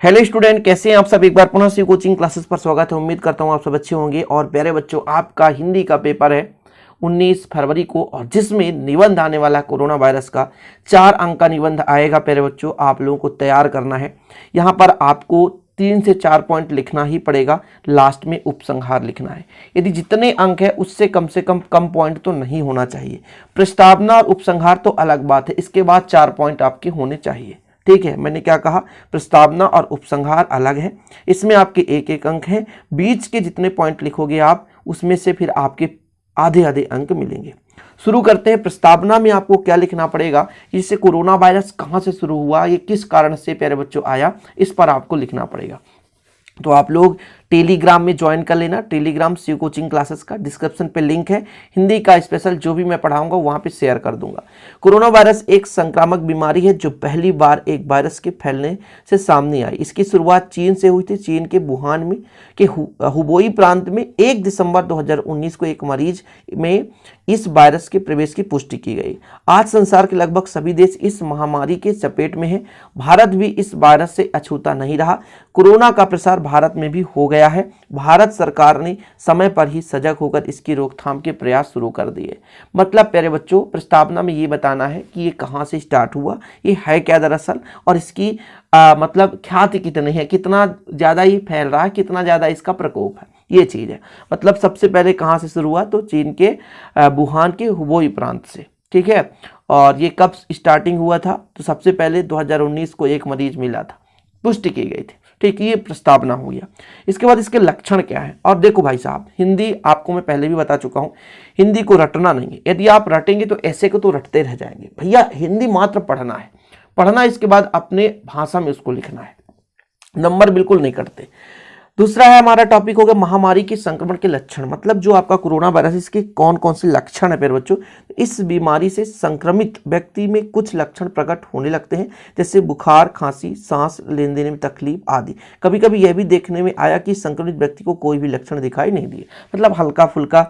Hello student, कैसे हैं आप सब। एक बार पुनः से कोचिंग क्लासेस पर स्वागत है। उम्मीद करता हूं आप सब अच्छे होंगे। और प्यारे बच्चों, आपका हिंदी का पेपर है 19 फरवरी को, और जिसमें निबंध आने वाला कोरोना वायरस का 4 अंक का निबंध आएगा। प्यारे बच्चों, आप लोगों को तैयार करना है। यहाँ पर आपको 3 से 4 पॉइंट लिखना ही पड़ेगा, लास्ट में उपसंहार लिखना है। यदि जितने अंक है उससे कम पॉइंट तो नहीं होना चाहिए। प्रस्तावना और उपसंहार तो अलग बात है, इसके बाद 4 पॉइंट आपके होने चाहिए। ठीक है, मैंने क्या कहा, प्रस्तावना और उपसंहार अलग है, इसमें आपके एक एक अंक हैं। बीच के जितने पॉइंट लिखोगे आप, उसमें से फिर आपके आधे आधे अंक मिलेंगे। शुरू करते हैं। प्रस्तावना में आपको क्या लिखना पड़ेगा, इससे कोरोना वायरस कहाँ से शुरू हुआ, ये किस कारण से प्यारे बच्चों आया, इस पर आपको लिखना पड़ेगा। तो आप लोग टेलीग्राम में ज्वाइन कर लेना। टेलीग्राम शिव कोचिंग क्लासेस का डिस्क्रिप्शन पे लिंक है। हिंदी का स्पेशल जो भी मैं पढ़ाऊंगा वहां पे शेयर कर दूंगा। कोरोना वायरस एक संक्रामक बीमारी है जो पहली बार एक वायरस के फैलने से सामने आई। इसकी शुरुआत चीन से हुई थी। चीन के वुहान में के हुबोई प्रांत में 1 दिसंबर 2019 को एक मरीज में इस वायरस के प्रवेश की पुष्टि की गई। आज संसार के लगभग सभी देश इस महामारी के चपेट में है। भारत भी इस वायरस से अछूता नहीं रहा। कोरोना का प्रसार भारत में भी हो गया है। भारत सरकार ने समय पर ही सजग होकर इसकी रोकथाम के प्रयास शुरू कर दिए। मतलब प्यारे बच्चों, प्रस्तावना में ये बताना है कि ये कहाँ से स्टार्ट हुआ, ये है क्या दरअसल, और इसकी मतलब ख्याति कितनी है, कितना ज़्यादा ये फैल रहा है, कितना ज़्यादा इसका प्रकोप है, ये चीज़ है। मतलब सबसे पहले कहाँ से शुरू हुआ, तो चीन के वुहान के हुबोई प्रांत से। ठीक है, और ये कब स्टार्टिंग हुआ था, तो सबसे पहले 2019 को एक मरीज मिला था, पुष्टि की गई थी। ठीक, ये प्रस्तावना हो गया। इसके बाद इसके लक्षण क्या है। और देखो भाई साहब, हिंदी आपको मैं पहले भी बता चुका हूँ, हिंदी को रटना नहीं है। यदि आप रटेंगे तो ऐसे को तो रटते रह जाएंगे। भैया हिंदी मात्र पढ़ना है, पढ़ना, इसके बाद अपने भाषा में उसको लिखना है। नंबर बिल्कुल नहीं कटते। दूसरा है हमारा टॉपिक होगा महामारी के संक्रमण के लक्षण। मतलब जो आपका कोरोना वायरस, इसके कौन कौन से लक्षण है प्यारे बच्चों। इस बीमारी से संक्रमित व्यक्ति में कुछ लक्षण प्रकट होने लगते हैं, जैसे बुखार, खांसी, सांस लेने देने में तकलीफ आदि। कभी कभी यह भी देखने में आया कि संक्रमित व्यक्ति को कोई भी लक्षण दिखाई नहीं दिए। मतलब हल्का फुल्का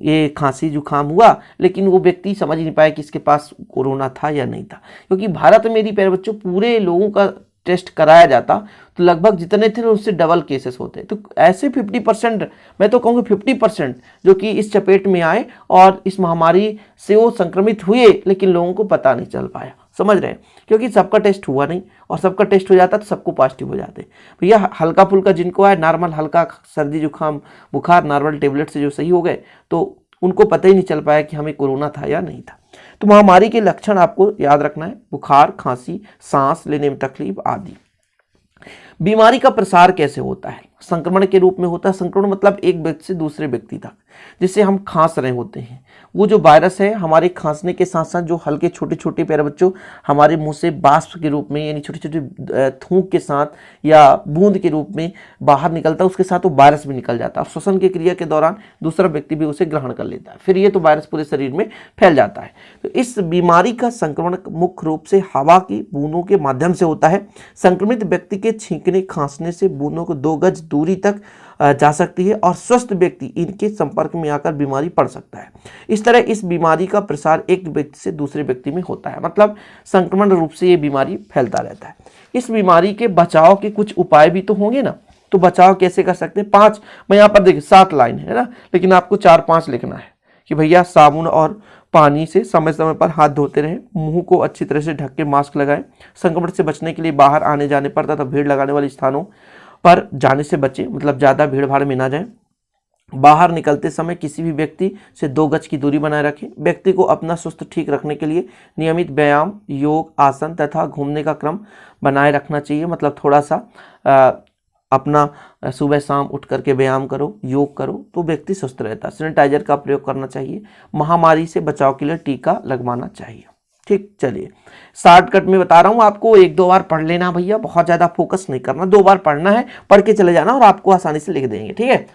ये खांसी जुकाम हुआ, लेकिन वो व्यक्ति समझ नहीं पाया कि इसके पास कोरोना था या नहीं था। क्योंकि भारत में यदि प्यारे बच्चों पूरे लोगों का टेस्ट कराया जाता तो लगभग जितने थे उससे डबल केसेस होते। तो ऐसे 50%, मैं तो कहूँगा 50% जो कि इस चपेट में आए और इस महामारी से वो संक्रमित हुए, लेकिन लोगों को पता नहीं चल पाया। समझ रहे हैं, क्योंकि सबका टेस्ट हुआ नहीं, और सबका टेस्ट हो जाता तो सबको पॉजिटिव हो जाते। भैया हल्का फुल्का जिनको आए, नॉर्मल हल्का सर्दी जुकाम बुखार, नॉर्मल टेबलेट से जो सही हो गए, तो उनको पता ही नहीं चल पाया कि हमें कोरोना था या नहीं था। तो महामारी के लक्षण आपको याद रखना है, बुखार, खांसी, सांस लेने में तकलीफ आदि। बीमारी का प्रसार कैसे होता है, संक्रमण के रूप में होता है। संक्रमण मतलब एक व्यक्ति से दूसरे व्यक्ति तक, जिससे हम खांस रहे होते हैं, वो जो वायरस है हमारे खांसने के साथ साथ जो हल्के छोटे छोटे प्यारे बच्चों हमारे मुंह से बाष्प के रूप में, यानी छोटे छोटे थूक के साथ या बूंद के रूप में बाहर निकलता है, उसके साथ वो वायरस भी निकल जाता है। श्वसन की क्रिया के दौरान दूसरा व्यक्ति भी उसे ग्रहण कर लेता है, फिर ये तो वायरस पूरे शरीर में फैल जाता है। तो इस बीमारी का संक्रमण मुख्य रूप से हवा की बूंदों के माध्यम से होता है। संक्रमित व्यक्ति के छींकने खांसने से बूंदों को 2 गज दूरी तक जा सकती है, और स्वस्थ व्यक्ति इनके संपर्क में आकर बीमारी पड़ सकता है। इस तरह इस बीमारी का प्रसार एक व्यक्ति से दूसरे व्यक्ति में होता है। मतलब संक्रमण रूप से ये बीमारी फैलता रहता है। इस बीमारी के बचाव के कुछ उपाय भी तो होंगे ना, तो बचाव कैसे कर सकते हैं। 5, मैं यहाँ पर देखिए 7 लाइन है ना, लेकिन आपको 4-5 लिखना है कि भैया साबुन और पानी से समय समय पर हाथ धोते रहें, मुंह को अच्छी तरह से ढक के मास्क लगाएं, संक्रमण से बचने के लिए बाहर आने जाने पर तथा भीड़ लगाने वाले स्थानों पर जाने से बचें, मतलब ज़्यादा भीड़ भाड़ में ना जाएं। बाहर निकलते समय किसी भी व्यक्ति से 2 गज की दूरी बनाए रखें। व्यक्ति को अपना स्वास्थ्य ठीक रखने के लिए नियमित व्यायाम, योग, आसन तथा घूमने का क्रम बनाए रखना चाहिए। मतलब थोड़ा सा अपना सुबह शाम उठ करके व्यायाम करो, योग करो, तो व्यक्ति स्वस्थ रहता है। सैनिटाइजर का प्रयोग करना चाहिए। महामारी से बचाव के लिए टीका लगवाना चाहिए। ठीक, चलिए शॉर्टकट में बता रहा हूँ आपको, 1-2 बार पढ़ लेना भैया, बहुत ज़्यादा फोकस नहीं करना, 2 बार पढ़ना है, पढ़ के चले जाना और आपको आसानी से लिख देंगे। ठीक है।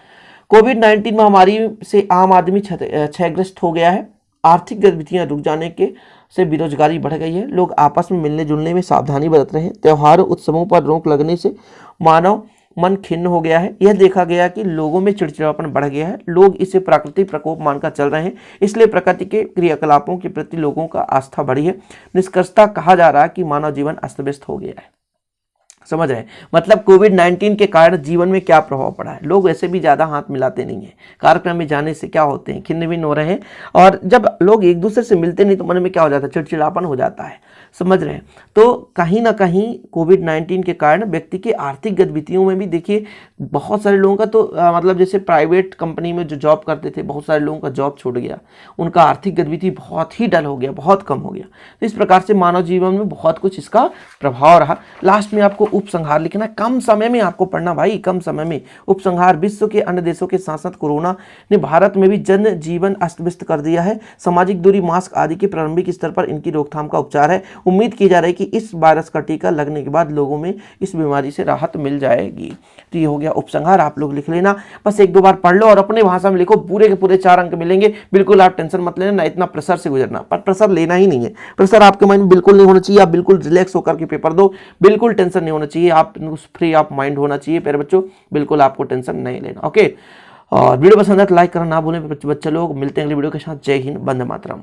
कोविड-19 महामारी से आम आदमी क्षतिग्रस्त हो गया है। आर्थिक गतिविधियां रुक जाने के से बेरोजगारी बढ़ गई है। लोग आपस में मिलने जुलने में सावधानी बरत रहे हैं। त्योहारों उत्सवों पर रोक लगने से मानव मन खिन्न हो गया है। यह देखा गया कि लोगों में चिड़चिड़ापन बढ़ गया है। लोग इसे प्राकृतिक प्रकोप मानकर चल रहे हैं, इसलिए प्रकृति के क्रियाकलापों के प्रति लोगों का आस्था बढ़ी है। निष्कर्षतः कहा जा रहा है कि मानव जीवन अस्त व्यस्त हो गया है। समझ रहे हैं? मतलब कोविड-19 के कारण जीवन में क्या प्रभाव पड़ा है। लोग वैसे भी ज़्यादा हाथ मिलाते नहीं हैं, कार्यक्रम में जाने से क्या होते हैं, खिन्न-भिन्न हो रहे हैं, और जब लोग एक दूसरे से मिलते नहीं तो मन में क्या हो जाता है, चिड़चिड़ापन हो जाता है, समझ रहे हैं? तो कहीं ना कहीं कोविड-19 के कारण व्यक्ति की आर्थिक गतिविधियों में भी देखिए बहुत सारे लोगों का तो मतलब जैसे प्राइवेट कंपनी में जो जॉब करते थे, बहुत सारे लोगों का जॉब छूट गया, उनका आर्थिक गतिविधि बहुत ही डल हो गया, बहुत कम हो गया। तो इस प्रकार से मानव जीवन में बहुत कुछ इसका प्रभाव रहा। लास्ट में आपको उपसंहार लिखना है, कम समय में आपको पढ़ना भाई, कम समय में। उपसंहार: विश्व के अन्य देशों के साथ साथ कोरोना ने भारत में भी जन जीवन अस्त व्यस्त कर दिया है। सामाजिक दूरी, मास्क आदि के प्रारंभिक स्तर पर इनकी रोकथाम का उपचार है। उम्मीद की जा रही है कि इस वायरस का टीका लगने के बाद लोगों में इस बीमारी से राहत मिल जाएगी। तो ये हो गया उपसंहार, आप लोग लिख लेना, बस एक दो बार पढ़ लो और अपने भाषा में लिखो, पूरे के पूरे 4 अंक मिलेंगे। बिल्कुल आप टेंशन मत लेना, ना इतना प्रेशर से गुजरना, पर प्रेशर लेना ही नहीं है। प्रेशर आपके माइंड में बिल्कुल नहीं होना चाहिए, आप बिल्कुल रिलैक्स होकर के पेपर दो, बिल्कुल टेंशन नहीं होना चाहिए, आप फ्री ऑफ माइंड होना चाहिए प्यारे बच्चों, बिल्कुल आपको टेंशन नहीं लेना। ओके, और वीडियो पसंद है तो लाइक करना ना भूलें बच्चे लोग। मिलते हैं अगली वीडियो के साथ। जय हिंद, वंदे मातरम।